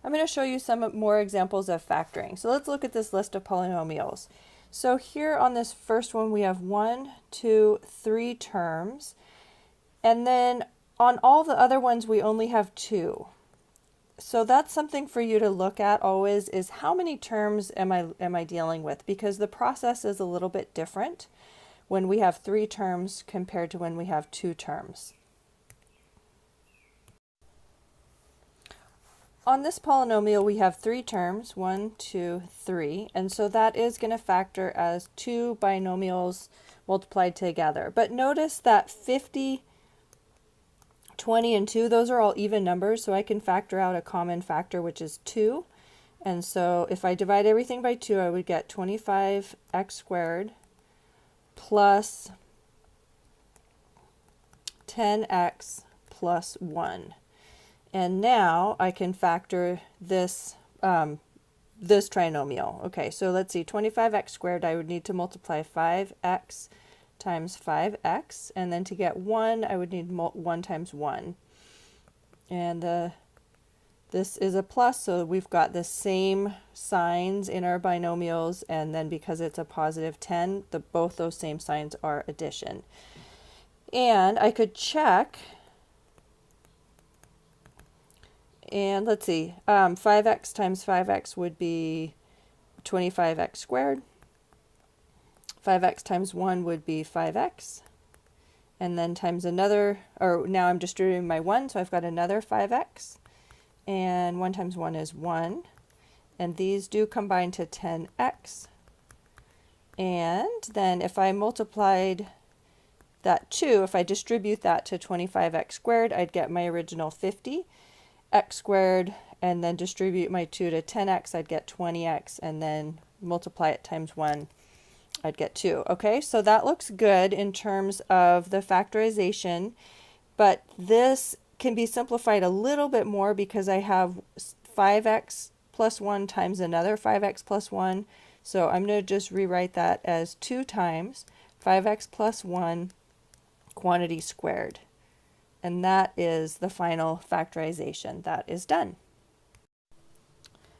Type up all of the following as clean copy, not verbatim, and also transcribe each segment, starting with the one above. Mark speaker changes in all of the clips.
Speaker 1: I'm going to show you some more examples of factoring. So let's look at this list of polynomials. So here on this first one, we have 1, 2, 3 terms. And then on all the other ones, we only have 2. So that's something for you to look at always, is how many terms am I dealing with? Because the process is a little bit different when we have 3 terms compared to when we have 2 terms. On this polynomial, we have 3 terms, 1, 2, 3, and so that is going to factor as 2 binomials multiplied together. But notice that 50, 20, and 2, those are all even numbers, so I can factor out a common factor, which is 2. And so if I divide everything by 2, I would get 25x squared plus 10x plus 1. And now I can factor this this trinomial. Okay, so let's see, 25x squared, I would need to multiply 5x times 5x, and then to get 1, I would need 1 times 1. And this is a plus, so we've got the same signs in our binomials, and then because it's a positive 10, both those same signs are addition. And I could check. And let's see, 5x times 5x would be 25x squared. 5x times 1 would be 5x. And then times another, or now I'm distributing my 1, so I've got another 5x. And 1 times 1 is 1. And these do combine to 10x. And then if I multiplied that 2, if I distribute that to 25x squared, I'd get my original 50. X squared, and then distribute my 2 to 10x, I'd get 20x, and then multiply it times 1, I'd get 2. Okay, so that looks good in terms of the factorization, but this can be simplified a little bit more because I have 5x plus 1 times another 5x plus 1, so I'm going to just rewrite that as 2 times 5x plus 1 quantity squared. And that is the final factorization. That is done.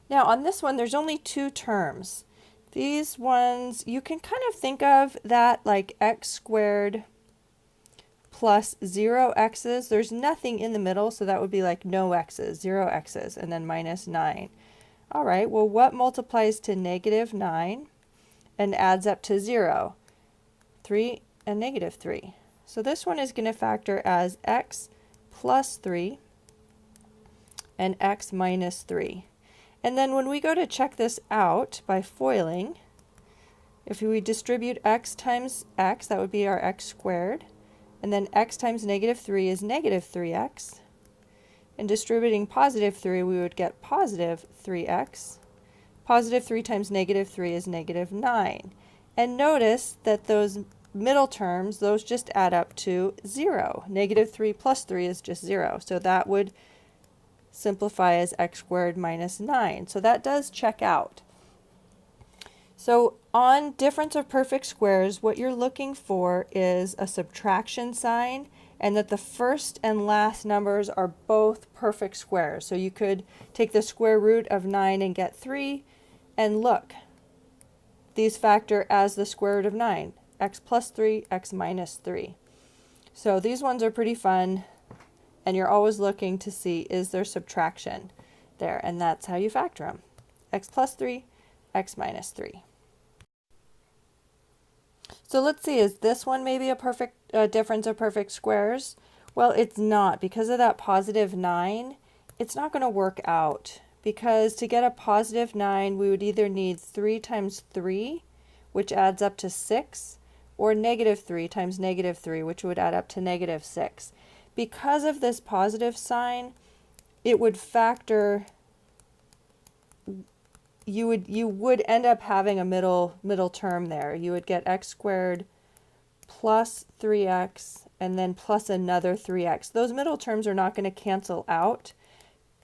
Speaker 1: Now on this one, there's only 2 terms. These ones, you can kind of think of that like x squared plus 0 x's. There's nothing in the middle, so that would be like no x's, 0 x's, and then minus 9. All right, well, what multiplies to negative 9 and adds up to 0? 3 and negative 3. So this one is going to factor as x plus 3 and x minus 3. And then when we go to check this out by foiling, if we distribute x times x, that would be our x squared. And then x times negative 3 is negative 3x. And distributing positive 3, we would get positive 3x. Positive 3 times negative 3 is negative 9. And notice that those middle terms, those just add up to 0. Negative 3 plus 3 is just 0. So that would simplify as x squared minus 9. So that does check out. So on difference of perfect squares, what you're looking for is a subtraction sign and that the first and last numbers are both perfect squares. So you could take the square root of 9 and get 3, and look, these factor as the square root of 9. X plus 3, x minus 3. So these ones are pretty fun, and you're always looking to see, is there subtraction there? And that's how you factor them. X plus 3, x minus 3. So let's see, is this one maybe a perfect difference of perfect squares? Well, it's not. Because of that positive 9, it's not going to work out. Because to get a positive 9, we would either need 3 times 3, which adds up to 6, or negative 3 times negative 3, which would add up to negative 6. Because of this positive sign, it would factor, you would end up having a middle term there. You would get x squared plus 3x and then plus another 3x. Those middle terms are not going to cancel out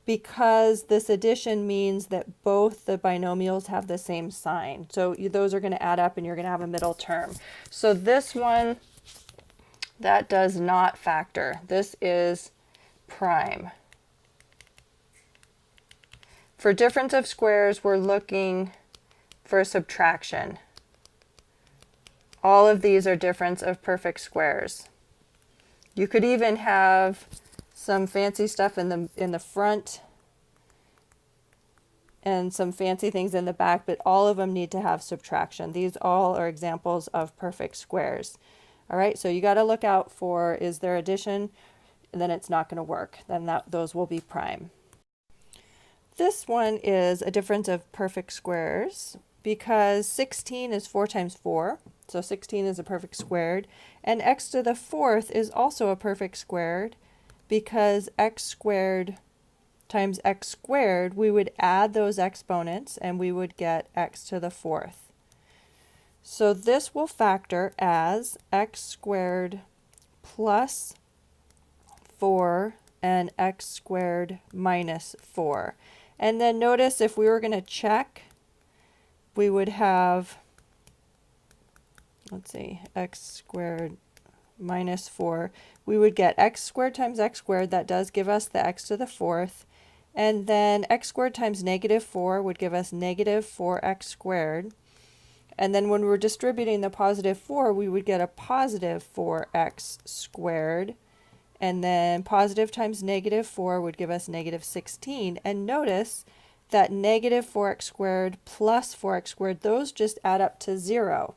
Speaker 1: because this addition means that both the binomials have the same sign. So those are going to add up and you're going to have a middle term. So this one, that does not factor. This is prime. For difference of squares, we're looking for subtraction. All of these are difference of perfect squares. You could even have some fancy stuff in the front and some fancy things in the back, but all of them need to have subtraction. These all are examples of perfect squares. All right, so you got to look out for, is there addition? And then it's not going to work. Then those will be prime. This one is a difference of perfect squares because 16 is 4 times 4. So 16 is a perfect squared. And x to the 4th is also a perfect squared because x squared times x squared, we would add those exponents and we would get x to the 4th. So this will factor as x squared plus 4 and x squared minus 4. And then notice if we were going to check, we would have, let's see, x squared minus 4. We would get x squared times x squared. That does give us the x to the 4th. And then x squared times negative 4 would give us negative 4x squared. And then when we're distributing the positive 4, we would get a positive 4x squared. And then positive times negative 4 would give us negative 16. And notice that negative 4x squared plus 4x squared, those just add up to 0.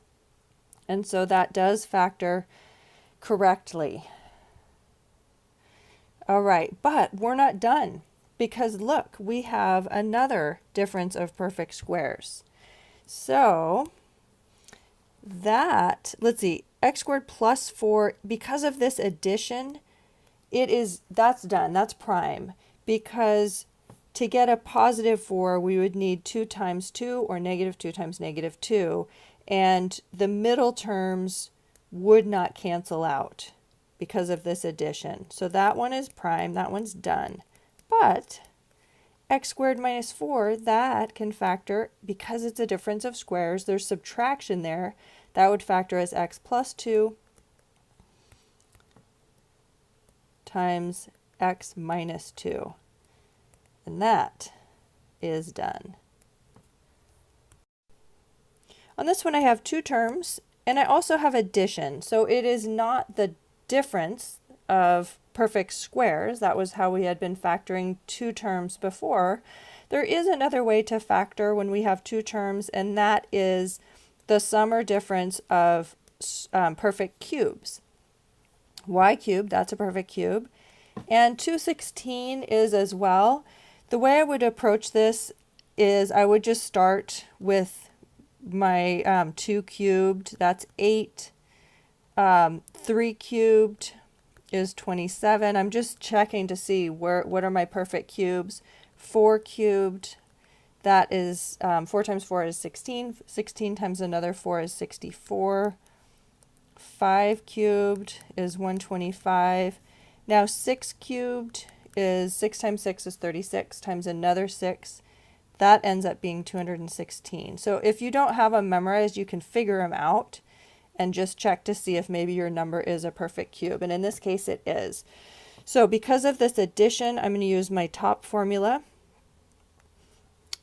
Speaker 1: And so that does factor correctly. All right, but we're not done because look, we have another difference of perfect squares. So that, let's see, x squared plus 4, because of this addition, that's done, that's prime, because to get a positive 4, we would need 2 times 2 or negative 2 times negative 2, and the middle terms would not cancel out because of this addition. So that one is prime, that one's done. But x squared minus 4, that can factor, because it's a difference of squares, there's subtraction there, that would factor as x plus 2 times x minus 2. And that is done. On this one I have two terms, and I also have addition. So it is not the difference of perfect squares. That was how we had been factoring two terms before. There is another way to factor when we have two terms, and that is the sum or difference of perfect cubes. Y cubed, that's a perfect cube. And 216 is as well. The way I would approach this is I would just start with my 2 cubed, that's 8. 3 cubed is 27. I'm just checking to see what are my perfect cubes. 4 cubed, that is 4 times 4 is 16. 16 times another 4 is 64. 5 cubed is 125. Now 6 cubed is 6 times 6 is 36 times another 6. That ends up being 216. So if you don't have them memorized, you can figure them out and just check to see if maybe your number is a perfect cube. And in this case, it is. So because of this addition, I'm going to use my top formula.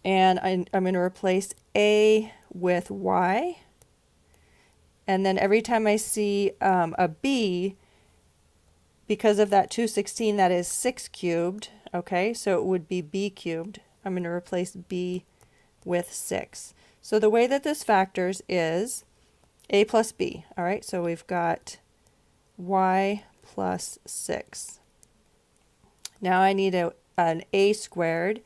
Speaker 1: And I'm going to replace A with Y. And then every time I see a B, because of that 216, that is 6 cubed. Okay, so it would be B cubed. I'm going to replace B with 6. So the way that this factors is A plus B. All right, so we've got Y plus 6. Now I need an A squared.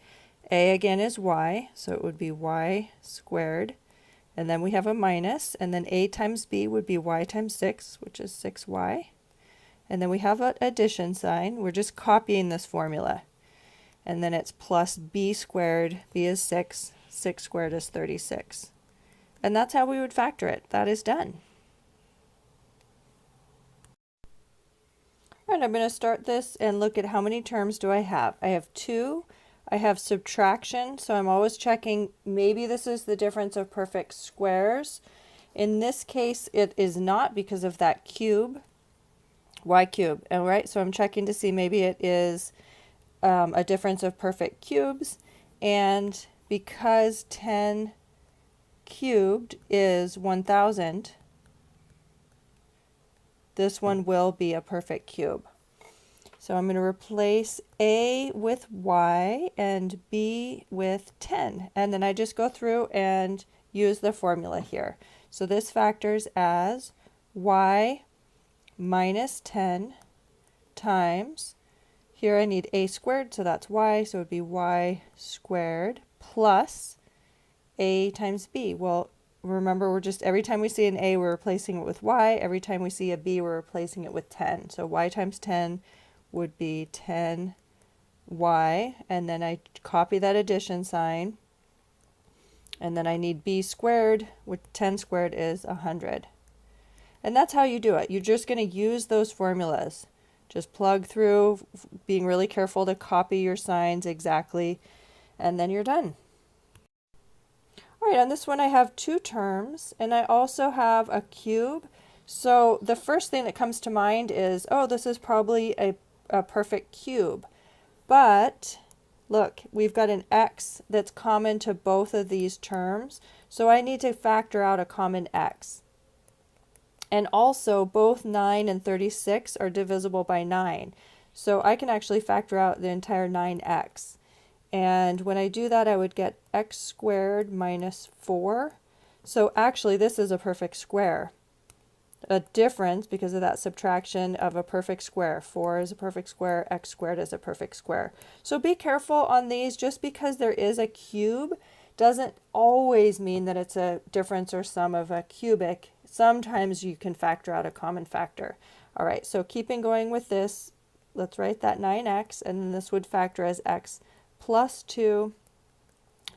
Speaker 1: A again is Y, so it would be Y squared. And then we have a minus, and then A times B would be Y times 6, which is 6Y. And then we have an addition sign. We're just copying this formula. And then it's plus B squared. B is 6. 6 squared is 36. And that's how we would factor it. That is done. All right, I'm going to start this and look at how many terms do I have. I have 2. I have subtraction, so I'm always checking maybe this is the difference of perfect squares. In this case, it is not because of that cube, Y cube. All right, so I'm checking to see maybe it is a difference of perfect cubes. And because 10 cubed is 1000, this one will be a perfect cube. So I'm going to replace A with Y and B with 10. And then I just go through and use the formula here. So this factors as Y minus 10 times, here I need A squared, so that's Y, so it would be Y squared plus A times B. Well, remember, we're just, every time we see an A, we're replacing it with Y. Every time we see a B, we're replacing it with 10. So Y times 10 would be 10Y, and then I copy that addition sign, and then I need B squared, which 10 squared is 100. And that's how you do it. You're just going to use those formulas. Just plug through, being really careful to copy your signs exactly, and then you're done. All right, on this one I have two terms, and I also have a cube. So the first thing that comes to mind is, oh, this is probably a perfect cube. But look, we've got an x that's common to both of these terms, so I need to factor out a common x. And also, both 9 and 36 are divisible by 9. So I can actually factor out the entire 9x. And when I do that, I would get x squared minus 4. So actually, this is a perfect square. A difference, because of that subtraction, of a perfect square. 4 is a perfect square, x squared is a perfect square. So be careful on these. Just because there is a cube doesn't always mean that it's a difference or sum of a cubic. Sometimes you can factor out a common factor. All right, so keeping going with this, let's write that 9x, and then this would factor as x plus 2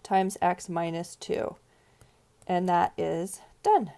Speaker 1: times x minus 2. And that is done.